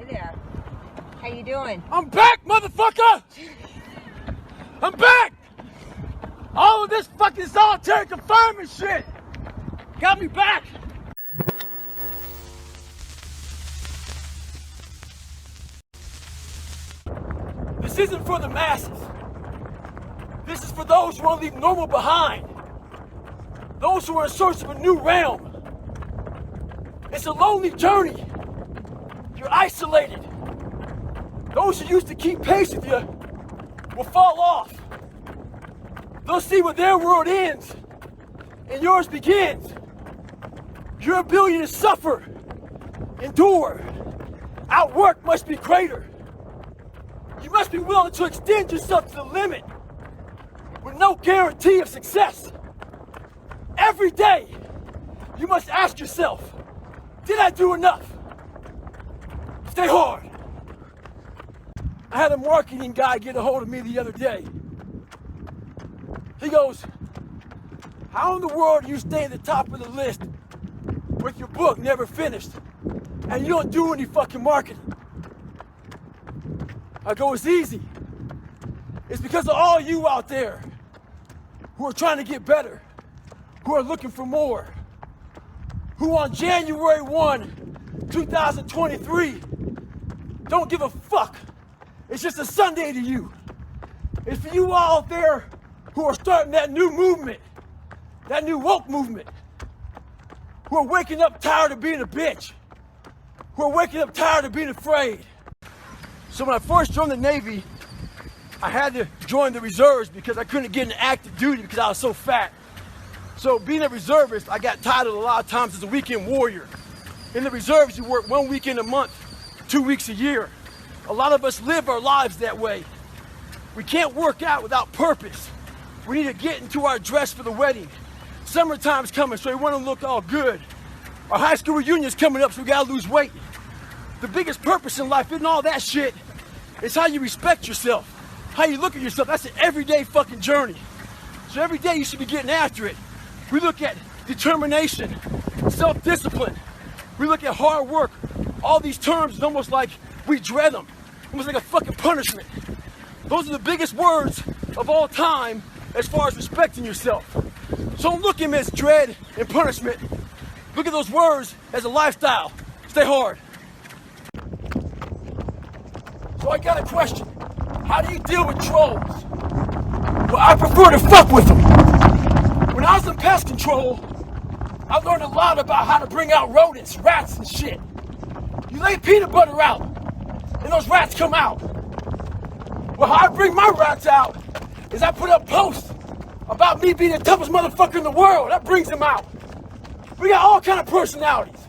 Hey there. How you doing? I'm back, motherfucker! I'm back! All of this fucking solitary confinement shit got me back! This isn't for the masses. This is for those who want to leave normal behind. Those who are in search of a new realm. It's a lonely journey. You're isolated. Those who used to keep pace with you will fall off. They'll see where their world ends and yours begins. Your ability to suffer, endure, outwork must be greater. You must be willing to extend yourself to the limit with no guarantee of success. Every day, you must ask yourself, did I do enough? Stay hard. I had a marketing guy get a hold of me the other day. He goes, how in the world do you stay at the top of the list with your book never finished and you don't do any fucking marketing? I go, it's easy. It's because of all you out there who are trying to get better, who are looking for more, who on January 1, 2023, don't give a fuck. It's just a Sunday to you. It's for you all out there who are starting that new movement, that new woke movement, who are waking up tired of being a bitch, who are waking up tired of being afraid. So when I first joined the Navy, I had to join the reserves because I couldn't get into active duty because I was so fat. So being a reservist, I got titled a lot of times as a weekend warrior. In the reserves, you work 1 weekend a month, 2 weeks a year. A lot of us live our lives that way. We can't work out without purpose. We need to get into our dress for the wedding. Summertime's coming, so we want to look all good. Our high school reunion's coming up, so we gotta lose weight. The biggest purpose in life isn't all that shit. It's how you respect yourself, how you look at yourself. That's an everyday fucking journey. So every day you should be getting after it. We look at determination, self-discipline. We look at hard work. All these terms is almost like we dread them, almost like a fucking punishment. Those are the biggest words of all time as far as respecting yourself. So don't look at them as dread and punishment. Look at those words as a lifestyle. Stay hard. So I got a question. How do you deal with trolls? Well, I prefer to fuck with them. When I was in pest control, I learned a lot about how to bring out rodents, rats and shit. You lay peanut butter out, and those rats come out. Well, how I bring my rats out is I put up posts about me being the toughest motherfucker in the world. That brings them out. We got all kind of personalities.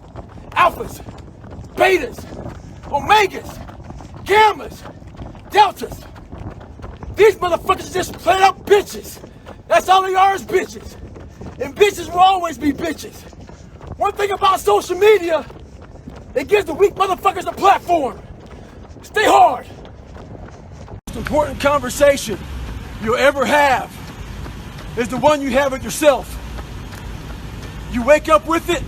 Alphas, betas, omegas, gammas, deltas. These motherfuckers are just flat out bitches. That's all they are is bitches. And bitches will always be bitches. One thing about social media, it gives the weak motherfuckers a platform. Stay hard. The most important conversation you'll ever have is the one you have with yourself. You wake up with it,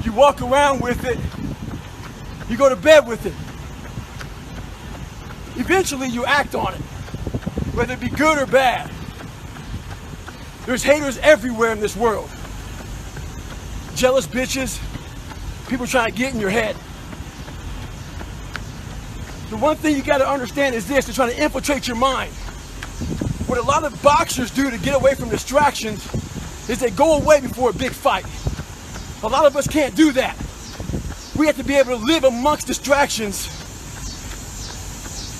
you walk around with it, you go to bed with it. Eventually you act on it, whether it be good or bad. There's haters everywhere in this world. Jealous bitches, people trying to get in your head. The one thing you gotta understand is this, they're trying to infiltrate your mind. What a lot of boxers do to get away from distractions is they go away before a big fight. A lot of us can't do that. We have to be able to live amongst distractions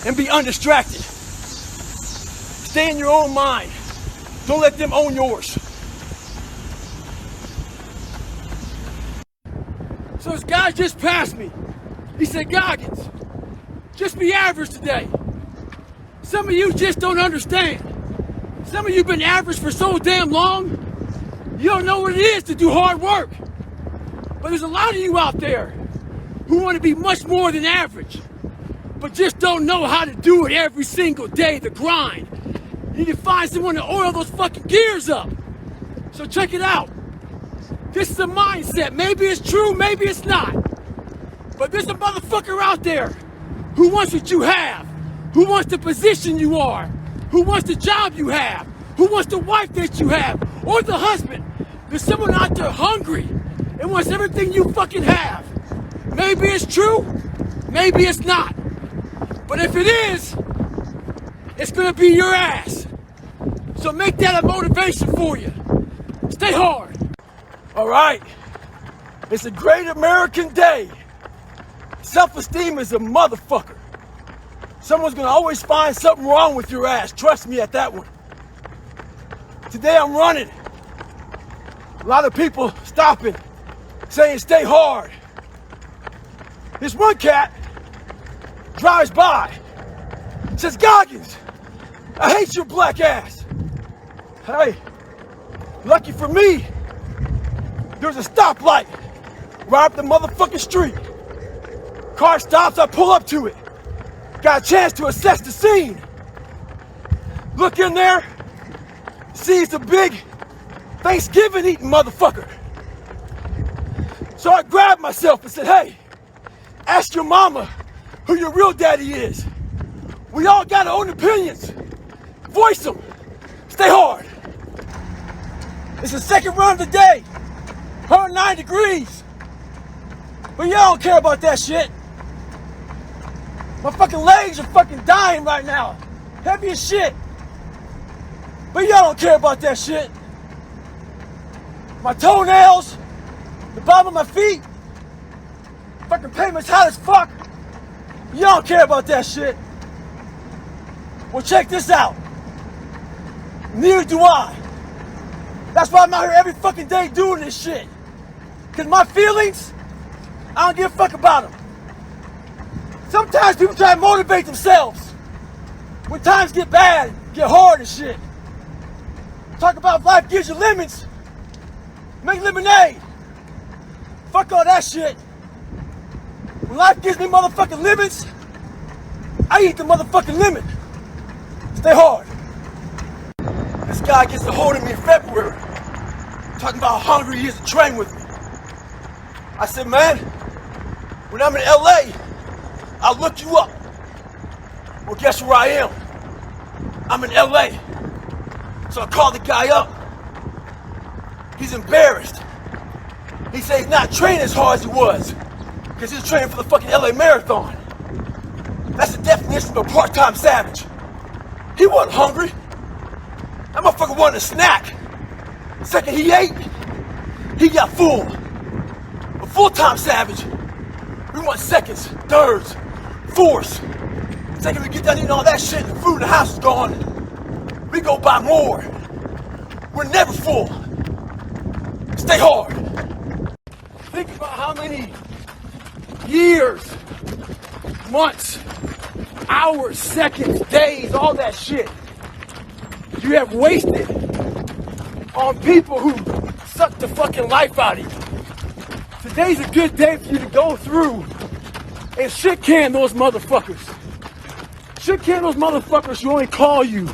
and be undistracted. Stay in your own mind. Don't let them own yours. So this guy just passed me. He said, Goggins, just be average today. Some of you just don't understand. Some of you been average for so damn long, you don't know what it is to do hard work. But there's a lot of you out there who want to be much more than average, but just don't know how to do it every single day, the grind. You need to find someone to oil those fucking gears up. So check it out. This is a mindset. Maybe it's true, maybe it's not. But there's a motherfucker out there who wants what you have, who wants the position you are, who wants the job you have, who wants the wife that you have, or the husband. There's someone out there hungry and wants everything you fucking have. Maybe it's true, maybe it's not. But if it is, it's gonna be your ass. So make that a motivation for you. Stay hard. All right, it's a great American day. Self-esteem is a motherfucker. Someone's gonna always find something wrong with your ass. Trust me at that one. Today I'm running. A lot of people stopping, saying stay hard. This one cat drives by, says, Goggins, I hate your black ass. Hey, lucky for me, there's a stoplight right up the motherfucking street. Car stops, I pull up to it. Got a chance to assess the scene. Look in there, see it's a big Thanksgiving eating motherfucker. So I grabbed myself and said, hey, ask your mama who your real daddy is. We all got our own opinions. Voice them. Stay hard. It's the second run of the day. 109 degrees. But y'all don't care about that shit. My fucking legs are fucking dying right now. Heavy as shit. But y'all don't care about that shit. My toenails, the bottom of my feet, fucking pavement's hot as fuck. Y'all don't care about that shit. Well, check this out. Neither do I. That's why I'm out here every fucking day doing this shit. Cause my feelings, I don't give a fuck about them. Sometimes people try to motivate themselves. When times get bad, get hard and shit. Talk about if life gives you lemons, make lemonade. Fuck all that shit. When life gives me motherfucking lemons, I eat the motherfucking lemon. Stay hard. This guy gets a hold of me in February, talking about how hungry he is to train with me. I said, man, when I'm in LA, I'll look you up. Well, guess where I am? I'm in LA. So I called the guy up. He's embarrassed. He said he's not training as hard as he was because he's training for the fucking LA Marathon. That's the definition of a part-time savage. He wasn't hungry. That motherfucker wanted a snack. The second he ate, he got full. A full-time savage, we want seconds, thirds, fourths. The second we get done eating all that shit and the food in the house is gone, we go buy more. We're never full. Stay hard. Think about how many years, months, hours, seconds, days, all that shit you have wasted on people who suck the fucking life out of you. Today's a good day for you to go through and shit can those motherfuckers. Shit can those motherfuckers who only call you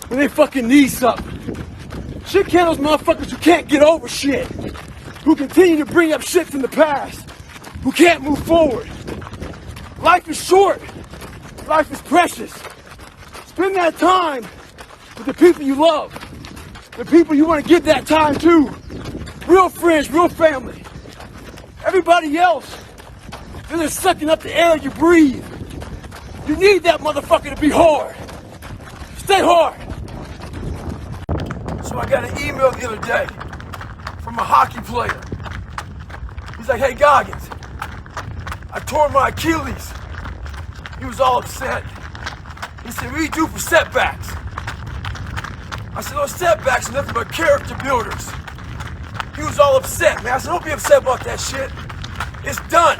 when they fucking need something. Shit can those motherfuckers who can't get over shit, who continue to bring up shit from the past, who can't move forward. Life is short. Life is precious. Spend that time with the people you love, the people you want to give that time to. Real friends, real family. Everybody else, they're just sucking up the air you breathe. You need that motherfucker to be hard. Stay hard. So I got an email the other day from a hockey player. He's like, hey Goggins, I tore my Achilles. He was all upset. He said, what do you do for setbacks? I said, those setbacks are nothing but character builders. He was all upset, man. I said, don't be upset about that shit. It's done.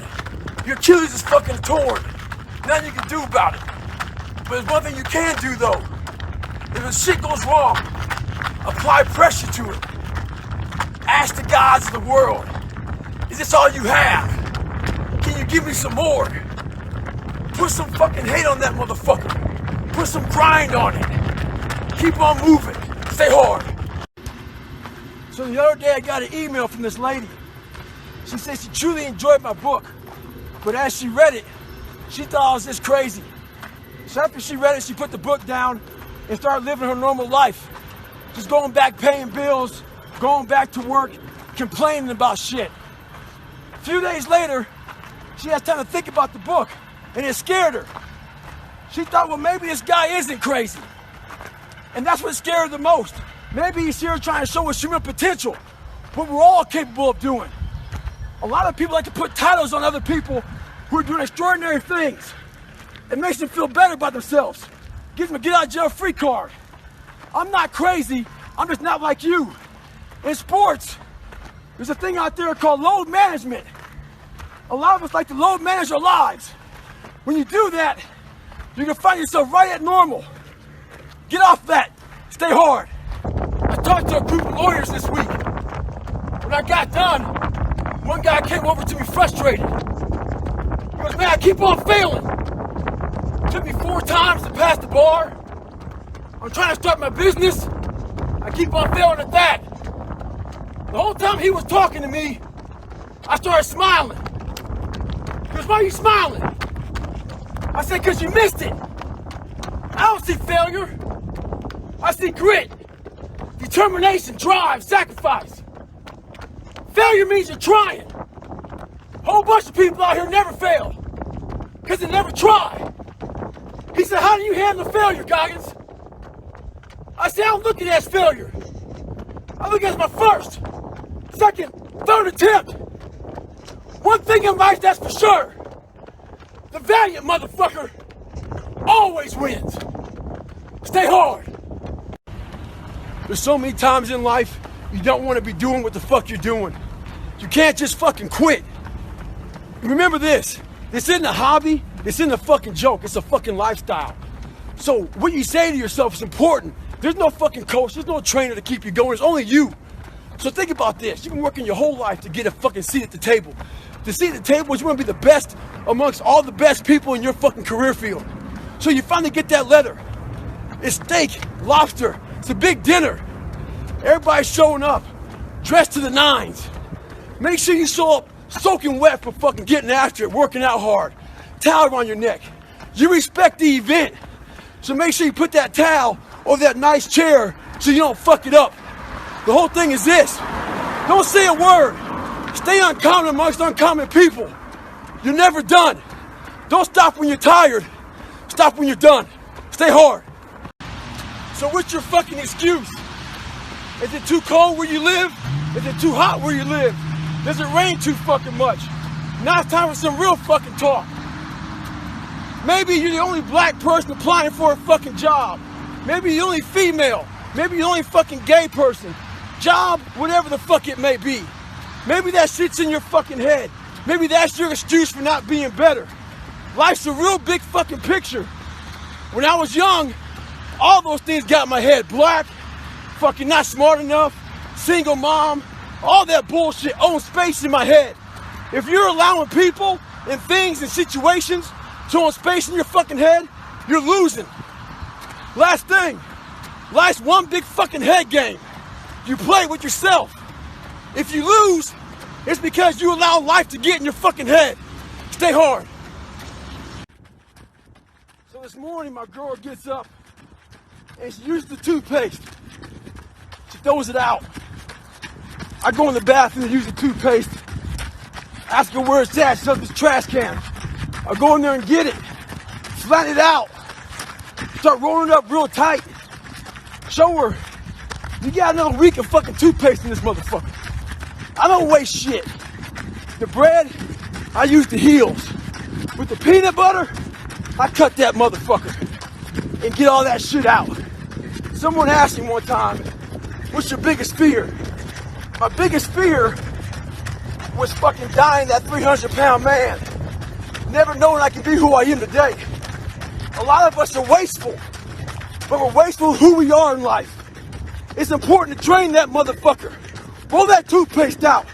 Your Achilles is fucking torn. Nothing you can do about it. But there's one thing you can do though. If the shit goes wrong, apply pressure to it. Ask the gods of the world, is this all you have? Can you give me some more? Put some fucking hate on that motherfucker. Put some grind on it. Keep on moving. Stay hard. So the other day I got an email from this lady. She said she truly enjoyed my book. But as she read it, she thought I was just crazy. So after she read it, she put the book down and started living her normal life. Just going back paying bills, going back to work, complaining about shit. A few days later, she had time to think about the book, and it scared her. She thought, well, maybe this guy isn't crazy. And that's what scared her the most. Maybe he's here trying to show us human potential, what we're all capable of doing. A lot of people like to put titles on other people who are doing extraordinary things. It makes them feel better about themselves. Gives them a get out of jail free card. I'm not crazy, I'm just not like you. In sports, there's a thing out there called load management. A lot of us like to load manage our lives. When you do that, you're gonna find yourself right at normal. Get off that, stay hard. I talked to a group of lawyers this week. When I got done, one guy came over to me frustrated. He goes, man, I keep on failing. Took me 4 times to pass the bar. I'm trying to start my business. I keep on failing at that. The whole time he was talking to me, I started smiling. He goes, why are you smiling? I said, because you missed it. I don't see failure. I see grit, determination, drive, sacrifice. Failure means you're trying. A whole bunch of people out here never fail because they never try. He said, how do you handle failure, Goggins? I said, I don't look at it as failure. I look at it as my first, second, third attempt. One thing in life that's for sure. The valiant motherfucker always wins. Stay hard. There's so many times in life you don't want to be doing what the fuck you're doing. You can't just fucking quit. Remember this. This isn't a hobby. This isn't a fucking joke. It's a fucking lifestyle. So what you say to yourself is important. There's no fucking coach. There's no trainer to keep you going. It's only you. So think about this. You've been working your whole life to get a fucking seat at the table. The seat at the table is you want to be the best amongst all the best people in your fucking career field. So you finally get that letter. It's steak, lobster. It's a big dinner. Everybody's showing up, dressed to the nines. Make sure you show up soaking wet for fucking getting after it, working out hard. Towel around your neck. You respect the event. So make sure you put that towel over that nice chair so you don't fuck it up. The whole thing is this. Don't say a word. Stay uncommon amongst uncommon people. You're never done. Don't stop when you're tired. Stop when you're done. Stay hard. So what's your fucking excuse? Is it too cold where you live? Is it too hot where you live? Does it rain too fucking much? Now it's time for some real fucking talk. Maybe you're the only black person applying for a fucking job. Maybe you're the only female. Maybe you're the only fucking gay person. Job, whatever the fuck it may be. Maybe that shit's in your fucking head. Maybe that's your excuse for not being better. Life's a real big fucking picture. When I was young, all those things got in my head. Black, fucking not smart enough, single mom, all that bullshit owns space in my head. If you're allowing people and things and situations to own space in your fucking head, you're losing. Last thing, life's one big fucking head game. You play with yourself. If you lose, it's because you allow life to get in your fucking head. Stay hard. So this morning, my girl gets up and she uses the toothpaste. She throws it out. I go in the bathroom and use the toothpaste. Ask her where it's at. She's up this trash can. I go in there and get it. Flatten it out. Start rolling it up real tight. Show her, you got another week of fucking toothpaste in this motherfucker. I don't waste shit. The bread, I use the heels. With the peanut butter, I cut that motherfucker and get all that shit out. Someone asked me one time, what's your biggest fear? My biggest fear was fucking dying that 300-pound man. Never knowing I can be who I am today. A lot of us are wasteful, but we're wasteful of who we are in life. It's important to train that motherfucker. Roll that toothpaste out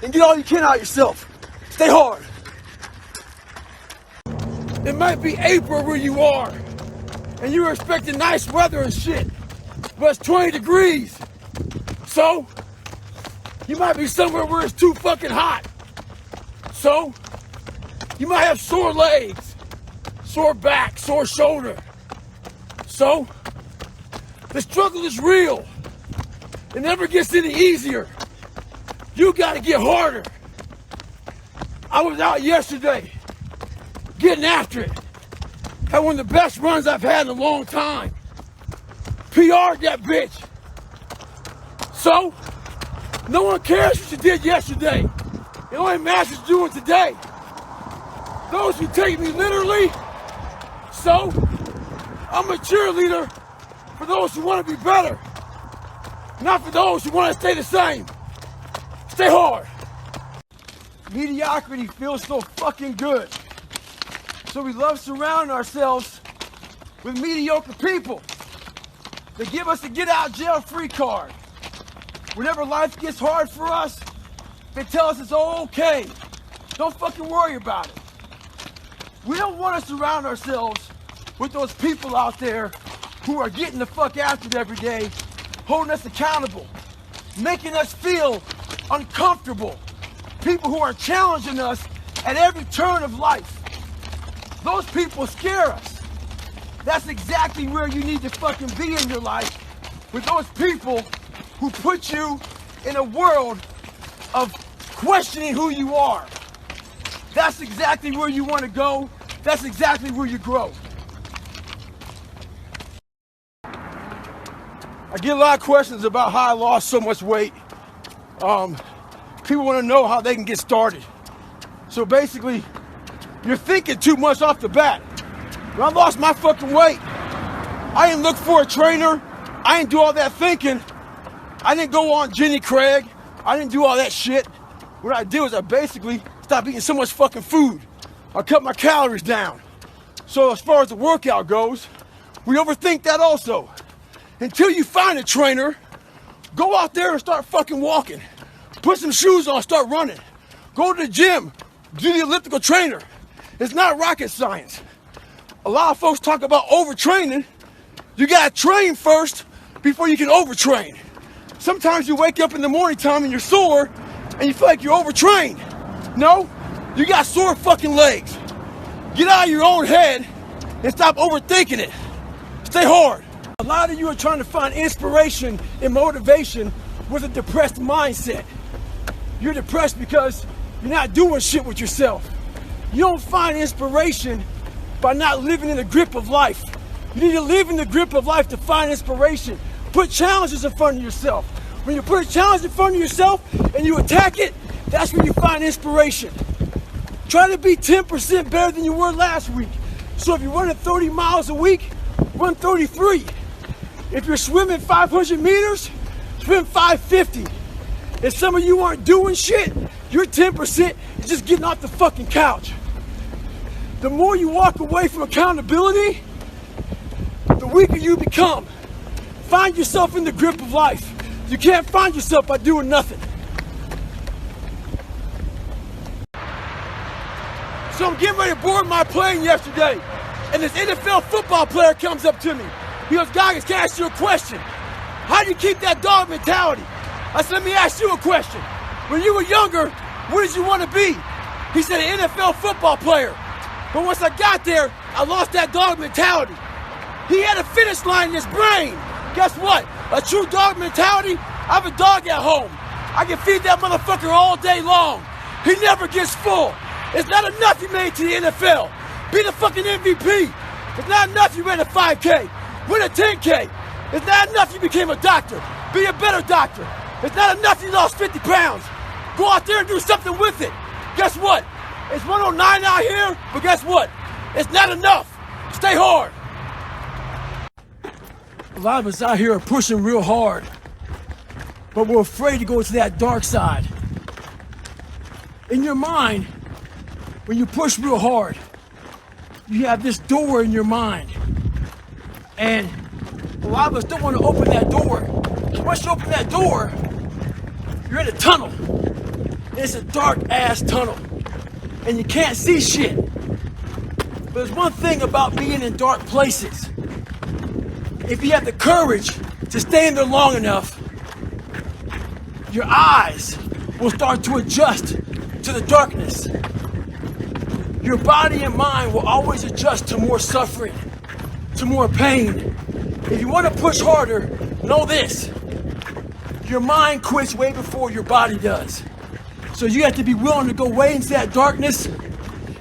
and get all you can out of yourself. Stay hard. It might be April where you are, and you're expecting nice weather and shit, but it's 20 degrees. So, you might be somewhere where it's too fucking hot. So, You might have sore legs, sore back, sore shoulder. So, the struggle is real. It never gets any easier. You gotta get harder. I was out yesterday, getting after it. Had one of the best runs I've had in a long time. PR'd that bitch. So, no one cares what you did yesterday. It only matters what you're doing today. Those who take me literally, so I'm a cheerleader for those who want to be better, not for those who want to stay the same. Stay hard. Mediocrity feels so fucking good. So we love surrounding ourselves with mediocre people. They give us a get out jail free card. Whenever life gets hard for us, they tell us it's all okay. Don't fucking worry about it. We don't want to surround ourselves with those people out there who are getting the fuck after it every day, holding us accountable, making us feel uncomfortable. People who are challenging us at every turn of life. Those people scare us. That's exactly where you need to fucking be in your life, with those people who put you in a world of questioning who you are. That's exactly where you want to go. That's exactly where you grow. I get a lot of questions about how I lost so much weight. People want to know how they can get started. So basically, you're thinking too much off the bat. When I lost my fucking weight, I didn't look for a trainer. I didn't do all that thinking. I didn't go on Jenny Craig. I didn't do all that shit. What I did was I basically stopped eating so much fucking food. I cut my calories down. So as far as the workout goes, we overthink that also. Until you find a trainer, go out there and start fucking walking. Put some shoes on, start running. Go to the gym, do the elliptical trainer. It's not rocket science. A lot of folks talk about overtraining. You gotta train first before you can overtrain. Sometimes you wake up in the morning time and you're sore and you feel like you're overtrained. No, you got sore fucking legs. Get out of your own head and stop overthinking it. Stay hard. A lot of you are trying to find inspiration and motivation with a depressed mindset. You're depressed because you're not doing shit with yourself. You don't find inspiration by not living in the grip of life. You need to live in the grip of life to find inspiration. Put challenges in front of yourself. When you put a challenge in front of yourself and you attack it, that's when you find inspiration. Try to be 10% better than you were last week. So if you're running 30 miles a week, run 33. If you're swimming 500 meters, swim 550. If some of you aren't doing shit, your 10% is just getting off the fucking couch. The more you walk away from accountability, the weaker you become. Find yourself in the grip of life. You can't find yourself by doing nothing. So I'm getting ready to board my plane yesterday, and this NFL football player comes up to me. He goes, Goggins, can I ask you a question? How do you keep that dog mentality? I said, let me ask you a question. When you were younger, what did you want to be? He said, an NFL football player. But once I got there, I lost that dog mentality. He had a finish line in his brain. Guess what? A true dog mentality, I have a dog at home. I can feed that motherfucker all day long. He never gets full. It's not enough you made to the NFL. Be the fucking MVP. It's not enough you ran a 5K. Win a 10K. It's not enough you became a doctor. Be a better doctor. It's not enough you lost 50 pounds. Go out there and do something with it. Guess what? It's 109 out here, but guess what? It's not enough. Stay hard. A lot of us out here are pushing real hard, but we're afraid to go to that dark side. In your mind, when you push real hard, you have this door in your mind. And a lot of us don't want to open that door. Once you open that door, you're in a tunnel. It's a dark ass tunnel. And you can't see shit. But there's one thing about being in dark places. If you have the courage to stay in there long enough, your eyes will start to adjust to the darkness. your body and mind will always adjust to more suffering, to more pain. If you want to push harder, know this. Your mind quits way before your body does. So you have to be willing to go way into that darkness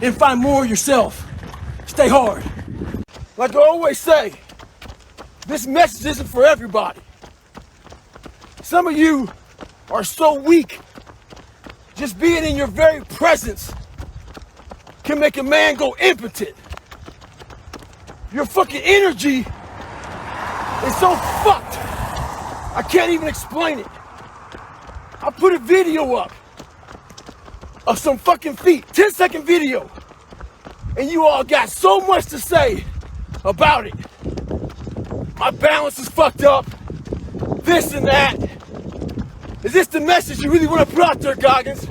and find more of yourself. Stay hard. Like I always say, this message isn't for everybody. Some of you are so weak, just being in your very presence can make a man go impotent. Your fucking energy is so fucked, I can't even explain it. I put a video up of some fucking feet, 10-second video, and you all got so much to say about it. My balance is fucked up, this and that. Is this the message you really want to put out there, Goggins?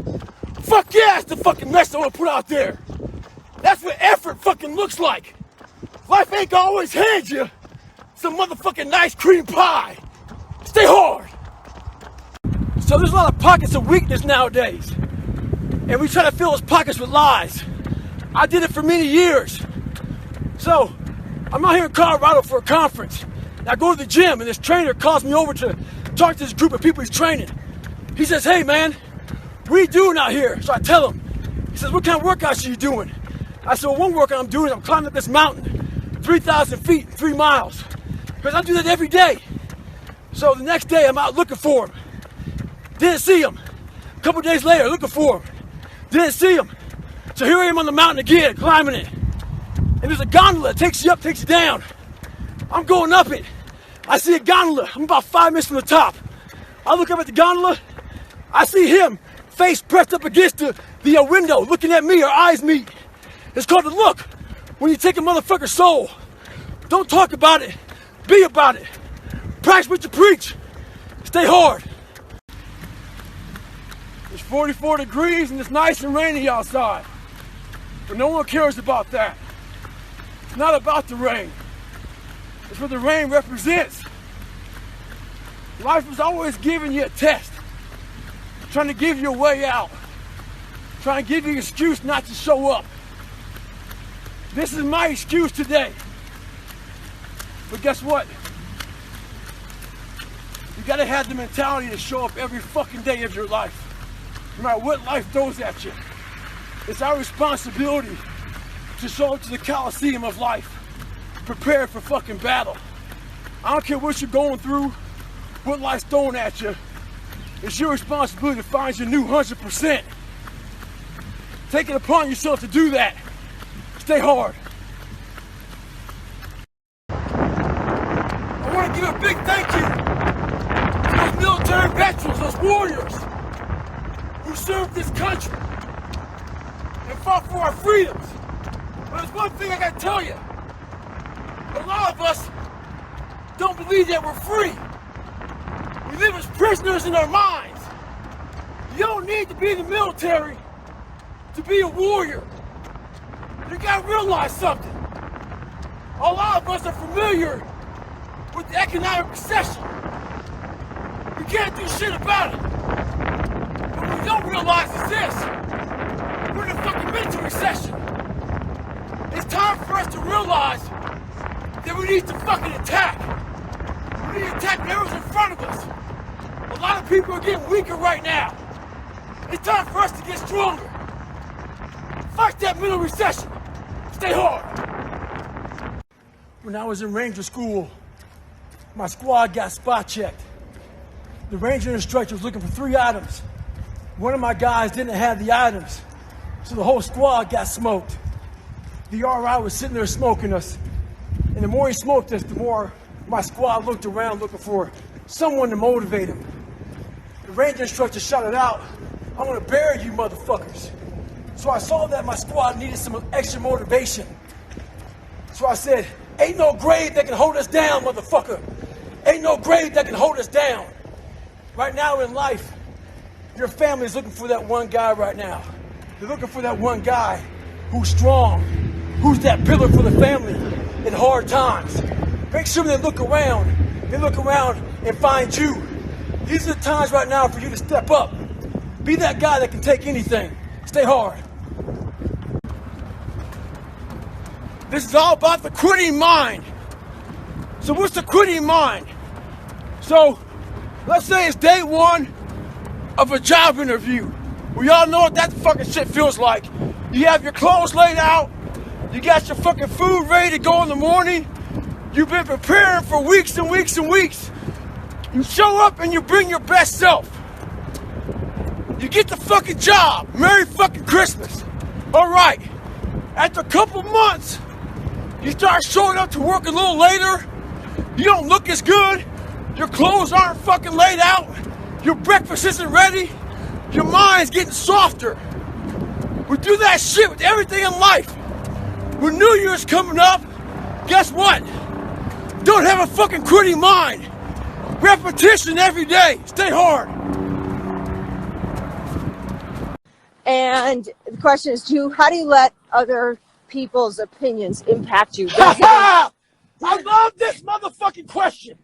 Fuck yeah, that's the fucking message I want to put out there. That's what effort fucking looks like. Life ain't gonna always hand you some motherfucking nice cream pie. Stay hard. So there's a lot of pockets of weakness nowadays. And we try to fill those pockets with lies. I did it for many years. So I'm out here in Colorado for a conference. And I go to the gym and this trainer calls me over to talk to this group of people he's training. He says, hey man, what are you doing out here? So I tell him. He says, what kind of workouts are you doing? I said, well, one workout I'm doing is I'm climbing up this mountain, 3,000 feet, 3 miles. Because I do that every day. So the next day I'm out looking for him. Didn't see him. A couple days later, looking for him. Didn't see him. So here I am on the mountain again, climbing it. And there's a gondola that takes you up, takes you down. I'm going up it. I see a gondola. I'm about 5 minutes from the top. I look up at the gondola. I see him, face pressed up against the window, looking at me. Our eyes meet. It's called the look. When you take a motherfucker's soul, don't talk about it. Be about it. Practice what you preach. Stay hard. It's 44 degrees and it's nice and rainy outside. But no one cares about that. It's not about the rain. It's what the rain represents. Life is always giving you a test. Trying to give you a way out. Trying to give you an excuse not to show up. This is my excuse today. But guess what? You gotta have the mentality to show up every fucking day of your life. No matter what life throws at you. It's our responsibility to show up to the Coliseum of life. Prepared for fucking battle. I don't care what you're going through, what life's throwing at you. It's your responsibility to find your new 100%. Take it upon yourself to do that. Stay hard. I want to give a big thank you to those military veterans, those warriors who served this country and fought for our freedoms. But there's one thing I gotta tell you. A lot of us don't believe that we're free. We live as prisoners in our minds. You don't need to be in the military to be a warrior. You gotta realize something. A lot of us are familiar with the economic recession. We can't do shit about it. What we don't realize is this. We're in a fucking mental recession. It's time for us to realize that we need to fucking attack. We need to attack whatever's in front of us. A lot of people are getting weaker right now. It's time for us to get stronger. Fight that mental recession. Stay hard. When I was in Ranger school, my squad got spot checked. The Ranger instructor was looking for 3 items. One of my guys didn't have the items, so the whole squad got smoked. The RI was sitting there smoking us, and the more he smoked us, the more my squad looked around looking for someone to motivate him. The Ranger instructor shouted out, "I'm gonna bury you motherfuckers." So I saw that my squad needed some extra motivation. So I said, "Ain't no grave that can hold us down, motherfucker. Ain't no grave that can hold us down." Right now in life, your family is looking for that one guy right now. They're looking for that one guy who's strong, who's that pillar for the family in hard times. Make sure they look around and find you. These are the times right now for you to step up. Be that guy that can take anything. Stay hard. This is all about the quitting mind. So what's the quitting mind? So let's say it's day one of a job interview. We all know what that fucking shit feels like. You have your clothes laid out. You got your fucking food ready to go in the morning. You've been preparing for weeks and weeks and weeks. You show up and you bring your best self. You get the fucking job. Merry fucking Christmas. All right. After a couple months, you start showing up to work a little later. You don't look as good. Your clothes aren't fucking laid out. Your breakfast isn't ready. Your mind's getting softer. We do that shit with everything in life. When New Year's coming up, guess what? Don't have a fucking quitting mind. Repetition every day. Stay hard. And the question is, how do you let other people's opinions impact you? Ha ha! I love this motherfucking question.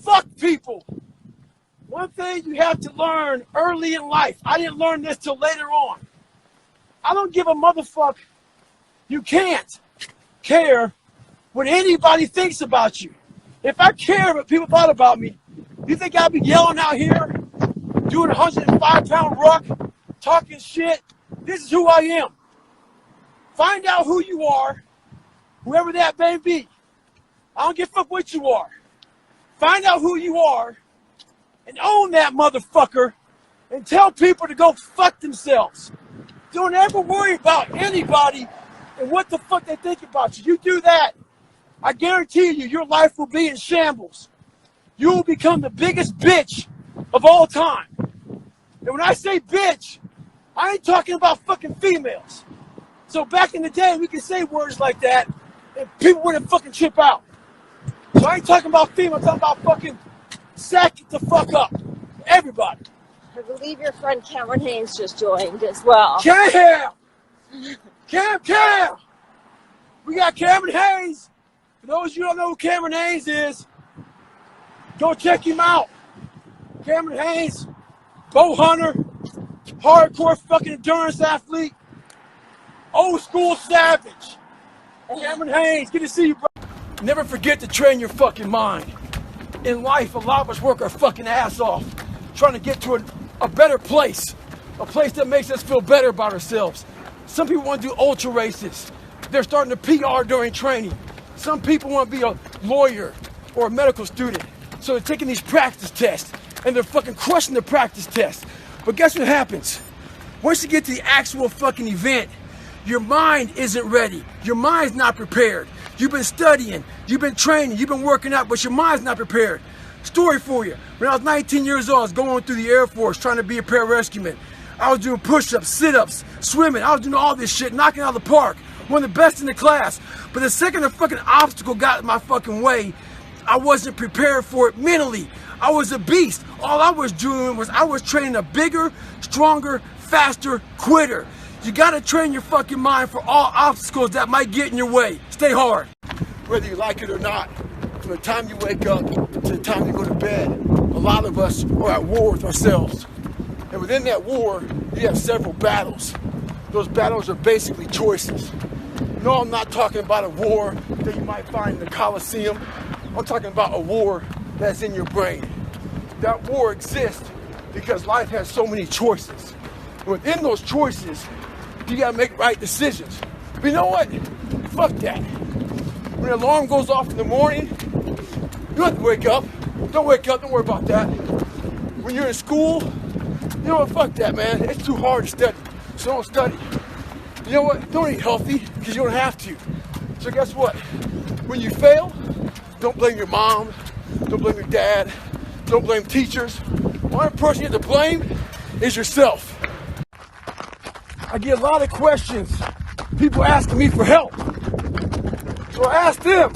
Fuck people. One thing you have to learn early in life. I didn't learn this till later on. I don't give a motherfuck. You can't care what anybody thinks about you. If I cared what people thought about me, you think I'd be yelling out here, doing a 105-pound ruck, talking shit? This is who I am. Find out who you are, whoever that may be. I don't give a fuck what you are. Find out who you are and own that motherfucker and tell people to go fuck themselves. Don't ever worry about anybody and what the fuck they think about you. You do that, I guarantee you, your life will be in shambles. You will become the biggest bitch of all time. And when I say bitch, I ain't talking about fucking females. So back in the day, we could say words like that and people wouldn't fucking chip out. So I ain't talking about females, I'm talking about fucking sack it the fuck up. Everybody. I believe your friend Cameron Haynes just joined as well. Cam! We got Cameron Haynes. For those of you who don't know who Cameron Haynes is, go check him out. Cameron Haynes, bow hunter, hardcore fucking endurance athlete, old school savage. Cameron Haynes, good to see you, bro. Never forget to train your fucking mind. In life, a lot of us work our fucking ass off trying to get to a better place, a place that makes us feel better about ourselves. Some people want to do ultra races. They're starting to PR during training. Some people want to be a lawyer or a medical student. So they're taking these practice tests and they're fucking crushing the practice tests. But guess what happens? Once you get to the actual fucking event, your mind isn't ready. Your mind's not prepared. You've been studying, you've been training, you've been working out, but your mind's not prepared. Story for you. When I was 19 years old, I was going through the Air Force trying to be a pararescueman. I was doing push-ups, sit-ups, swimming. I was doing all this shit, knocking out of the park. One of the best in the class. But the second a fucking obstacle got in my fucking way, I wasn't prepared for it mentally. I was a beast. All I was doing was I was training a bigger, stronger, faster quitter. You gotta train your fucking mind for all obstacles that might get in your way. Stay hard. Whether you like it or not, from the time you wake up to the time you go to bed, a lot of us are at war with ourselves. And within that war, you have several battles. Those battles are basically choices. No, I'm not talking about a war that you might find in the Coliseum. I'm talking about a war that's in your brain. That war exists because life has so many choices. And within those choices, you gotta make right decisions. But you know what? Fuck that. When the alarm goes off in the morning, you don't have to wake up. Don't wake up, don't worry about that. When you're in school, you know what? Fuck that, man. It's too hard to study, so don't study. You know what? Don't eat healthy, because you don't have to. So guess what? When you fail, don't blame your mom, don't blame your dad, don't blame teachers. The only person you have to blame is yourself. I get a lot of questions, people asking me for help. So I ask them,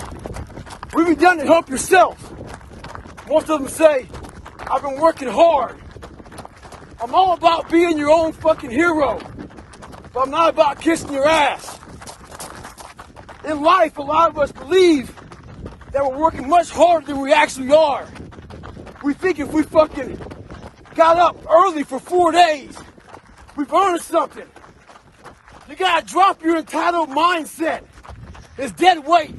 what have you done to help yourself? Most of them say, I've been working hard. I'm all about being your own fucking hero, but I'm not about kissing your ass. In life, a lot of us believe that we're working much harder than we actually are. We think if we fucking got up early for 4 days, we've earned something. You gotta drop your entitled mindset. It's dead weight.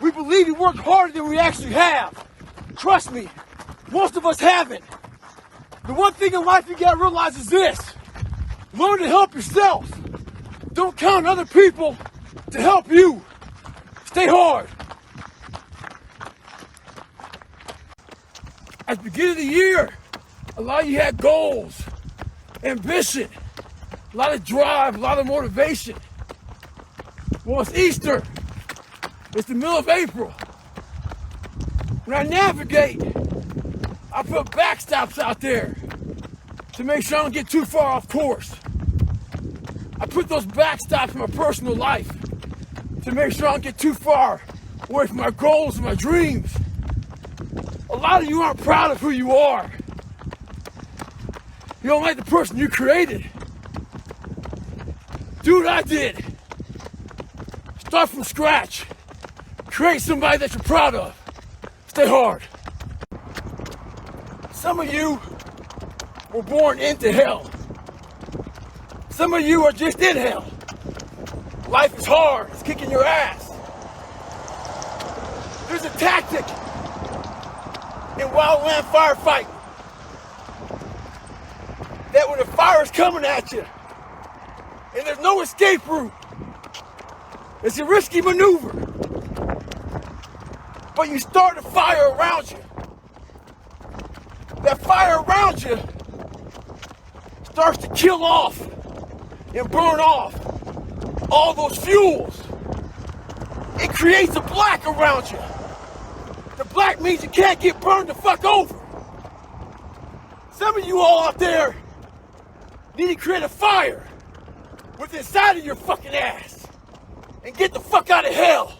We believe we work harder than we actually have. Trust me, most of us haven't. The one thing in life you gotta realize is this. Learn to help yourself. Don't count on other people to help you. Stay hard. At the beginning of the year, a lot of you had goals, ambition, a lot of drive, a lot of motivation. Well, it's Easter. It's the middle of April. When I navigate, I put backstops out there to make sure I don't get too far off course. I put those backstops in my personal life to make sure I don't get too far away from my goals and my dreams. A lot of you aren't proud of who you are. You don't like the person you created. Do what I did. Start from scratch. Create somebody that you're proud of. Stay hard. Some of you were born into hell. Some of you are just in hell. Life is hard. It's kicking your ass. There's a tactic in wildland firefighting that when the fire is coming at you and there's no escape route, it's a risky maneuver. But you start a fire around you. That fire around you starts to kill off and burn off all those fuels. It creates a black around you. The black means you can't get burned the fuck over. Some of you all out there need to create a fire with inside of your fucking ass and get the fuck out of hell.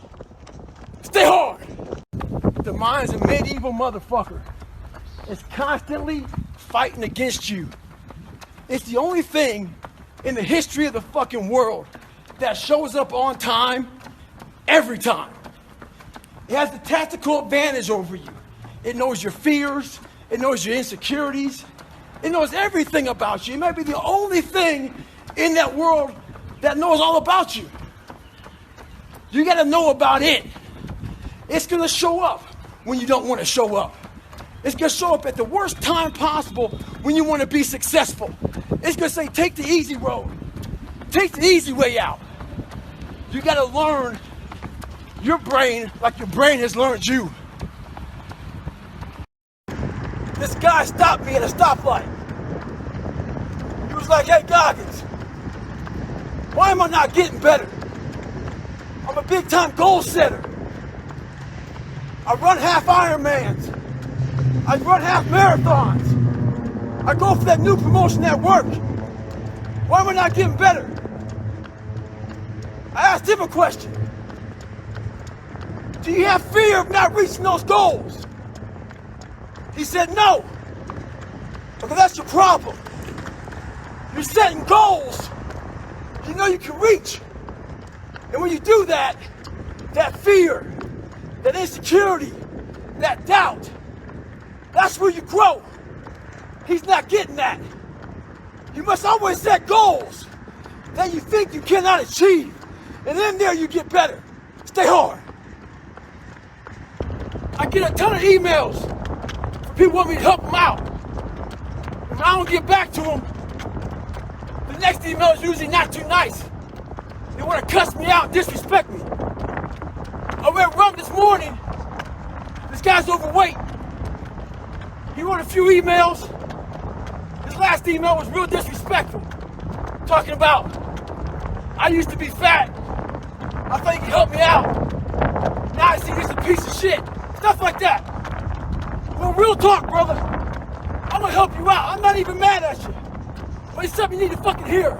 Stay hard. The mind's a medieval motherfucker. It's constantly fighting against you. It's the only thing in the history of the fucking world that shows up on time every time. It has the tactical advantage over you. It knows your fears. It knows your insecurities. It knows everything about you. It might be the only thing in that world that knows all about you. You gotta know about it. It's gonna show up when you don't wanna show up. It's gonna show up at the worst time possible when you wanna be successful. It's gonna say, take the easy road. Take the easy way out. You gotta learn your brain like your brain has learned you. This guy stopped me at a stoplight. He was like, hey Goggins, why am I not getting better? I'm a big time goal setter. I run half Ironmans. I run half marathons. I go for that new promotion at work. Why am I not getting better? I asked him a question. Do you have fear of not reaching those goals? He said no. Because that's your problem. You're setting goals you know you can reach. And when you do that, that fear, that insecurity, that doubt, that's where you grow. He's not getting that. You must always set goals that you think you cannot achieve. And then there you get better. Stay hard. I get a ton of emails from people wanting me to help them out. If I don't get back to them, the next email is usually not too nice. They want to cuss me out and disrespect me. I went rum this morning. This guy's overweight. He wrote a few emails. His last email was real disrespectful. Talking about, I used to be fat. I thought you could help me out. Now I see he's a piece of shit. Stuff like that. Well, real talk, brother. I'm gonna help you out. I'm not even mad at you. But it's something you need to fucking hear.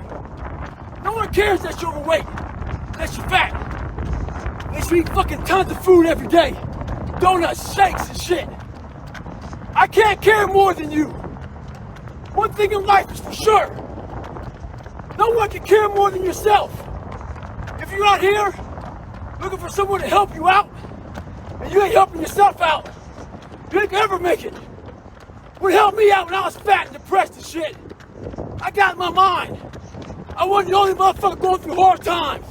No one cares that you're overweight, that you're fat. They should eat fucking tons of food every day. Donuts, shakes, and shit. I can't care more than you. One thing in life is for sure. No one can care more than yourself. If you're out here looking for someone to help you out, and you ain't helping yourself out, you ain't gonna ever make it. What helped me out when I was fat and depressed and shit, I got in my mind. I wasn't the only motherfucker going through hard times.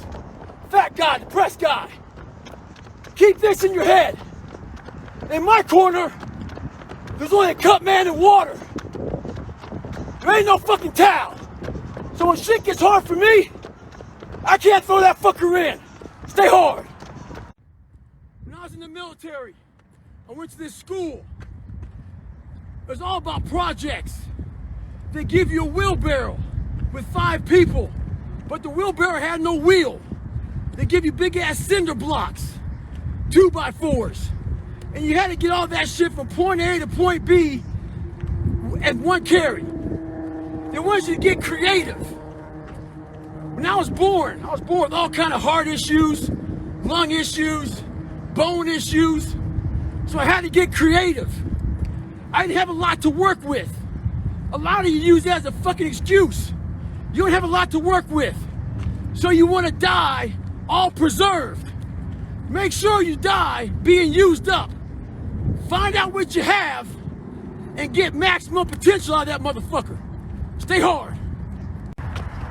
Fat guy, depressed guy. Keep this in your head. In my corner, there's only a cup man and water. There ain't no fucking towel. So when shit gets hard for me, I can't throw that fucker in. Stay hard. When I was in the military, I went to this school. It was all about projects. They give you a wheelbarrow with 5 people, but the wheelbarrow had no wheel. They give you big ass cinder blocks, 2x4s, and you had to get all that shit from point A to point B at one carry. They wanted you to get creative. When I was born with all kind of heart issues, lung issues, bone issues, so I had to get creative. I didn't have a lot to work with. A lot of you use that as a fucking excuse. You don't have a lot to work with. So you want to die all preserved. Make sure you die being used up. Find out what you have and get maximum potential out of that motherfucker. Stay hard.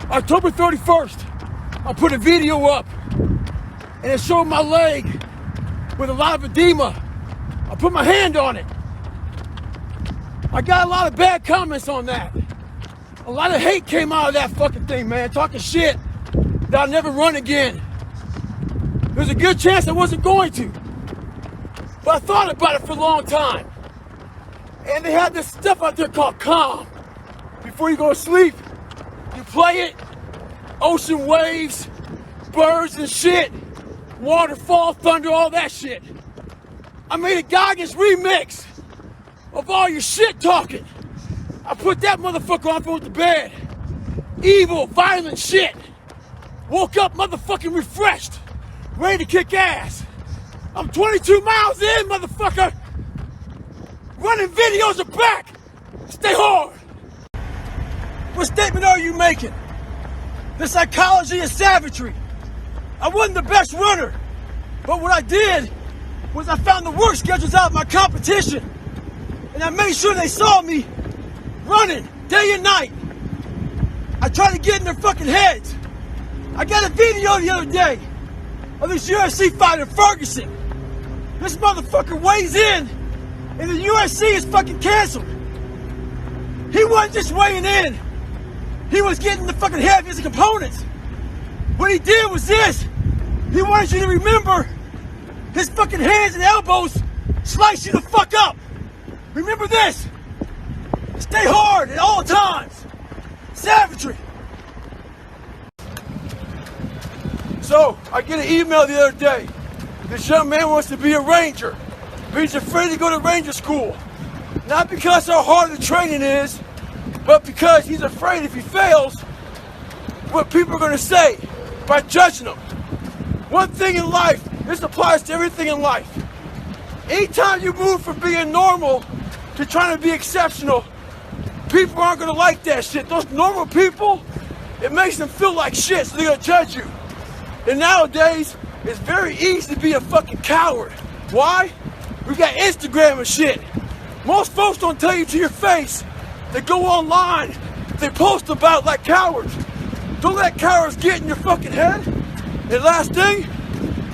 October 31st, I put a video up and it showed my leg with a lot of edema. I put my hand on it. I got a lot of bad comments on that. A lot of hate came out of that fucking thing, man. Talking shit that I'll never run again. There's a good chance I wasn't going to. But I thought about it for a long time. And they had this stuff out there called Calm. Before you go to sleep, you play it. Ocean waves, birds and shit. Waterfall, thunder, all that shit. I made a Goggins remix of all your shit talking. I put that motherfucker on with the bed. Evil, violent shit. Woke up motherfucking refreshed. Ready to kick ass. I'm 22 miles in, motherfucker. Running videos are back. Stay hard. What statement are you making? The psychology of savagery. I wasn't the best runner, but what I did was I found the work schedules out of my competition, and I made sure they saw me running day and night. I tried to get in their fucking heads. I got a video the other day of this UFC fighter, Ferguson. This motherfucker weighs in, and the UFC is fucking canceled. He wasn't just weighing in. He was getting the fucking heaviest components. What he did was this. He wanted you to remember his fucking hands and elbows slice you the fuck up. Remember this. Stay hard at all times. Savagery. So, I get an email the other day. This young man wants to be a ranger, but he's afraid to go to ranger school. Not because how hard the training is, but because he's afraid if he fails, what people are going to say by judging him. One thing in life, this applies to everything in life. Anytime you move from being normal to trying to be exceptional, people aren't going to like that shit. Those normal people, it makes them feel like shit, so they're going to judge you. And nowadays, it's very easy to be a fucking coward. Why? We got Instagram and shit. Most folks don't tell you to your face. They go online, they post about like cowards. Don't let cowards get in your fucking head. And last thing,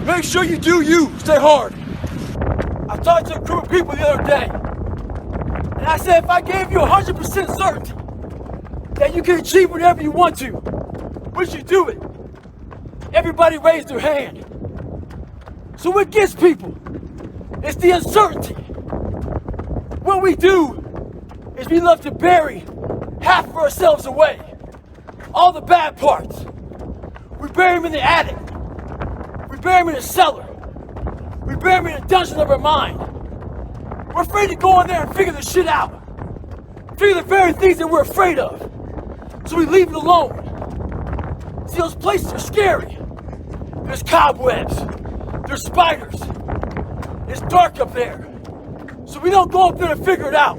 make sure you do you. Stay hard. I talked to a group of people the other day, and I said if I gave you 100% certainty that you can achieve whatever you want to, would you do it? Everybody raised their hand. So what gets people? It's the uncertainty. What we do is we love to bury half of ourselves away. All the bad parts. We bury them in the attic. We bury them in the cellar. We bury them in the dungeon of our mind. We're afraid to go in there and figure the shit out. Figure the very things that we're afraid of. So we leave it alone. See, those places are scary. There's cobwebs. There's spiders. It's dark up there. So we don't go up there and figure it out.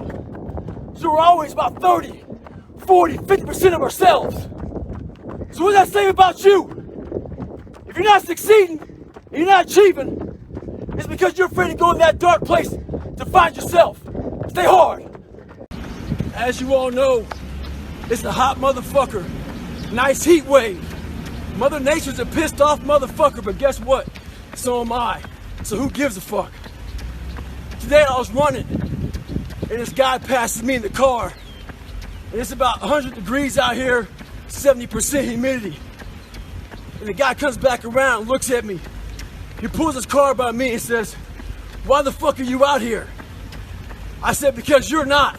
So we're always about 30, 40, 50% of ourselves. So what does that say about you? If you're not succeeding, and you're not achieving, it's because you're afraid to go in that dark place to find yourself. Stay hard. As you all know, it's a hot motherfucker Nice heat wave. Mother Nature's a pissed off motherfucker, but guess what? So am I. So who gives a fuck? Today I was running, and this guy passes me in the car, and it's about 100 degrees out here, 70% humidity. And the guy comes back around, looks at me. He pulls his car by me and says, "Why the fuck are you out here?" I said, "Because you're not."